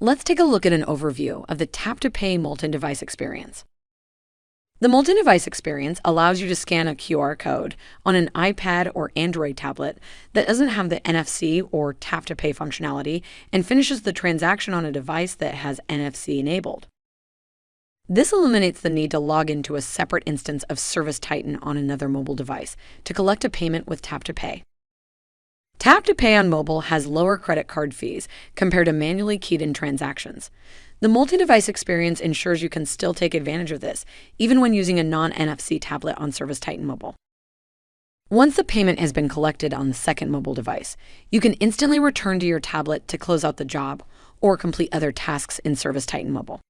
let's take a look at an overview of the tap-to-pay multi-device experience. The multi-device experience allows you to scan a QR code on an iPad or Android tablet that doesn't have the NFC or tap-to-pay functionality and finishes the transaction on a device that has NFC enabled. This eliminates the need to log into a separate instance of ServiceTitan on another mobile device to collect a payment with tap-to-pay. Tap-to-pay on mobile has lower credit card fees compared to manually keyed-in transactions. The multi-device experience ensures you can still take advantage of this, even when using a non-NFC tablet on ServiceTitan Mobile. Once the payment has been collected on the second mobile device, you can instantly return to your tablet to close out the job or complete other tasks in ServiceTitan Mobile.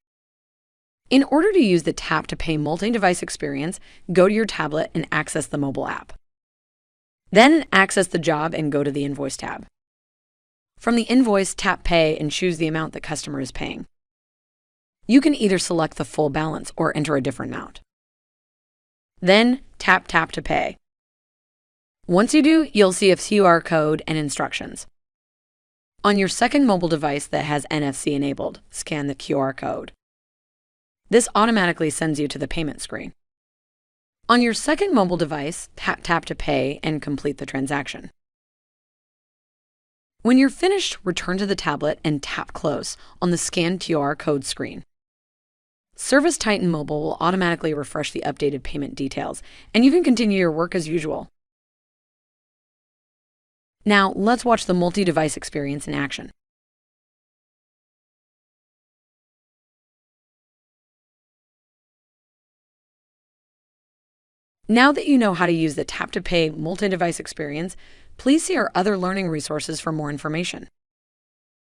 In order to use the tap-to-pay multi-device experience, go to your tablet and access the mobile app. Then access the job and go to the Invoice tab. From the Invoice, tap Pay and choose the amount the customer is paying. You can either select the full balance or enter a different amount. Then tap to Pay. Once you do, you'll see a QR code and instructions. On your second mobile device that has NFC enabled, scan the QR code. This automatically sends you to the payment screen. On your second mobile device, tap to Pay and complete the transaction. When you're finished, return to the tablet and tap Close on the scanned QR code screen. ServiceTitan Mobile will automatically refresh the updated payment details, and you can continue your work as usual. Now, let's watch the multi-device experience in action. Now that you know how to use the tap-to-pay multi-device experience, please see our other learning resources for more information.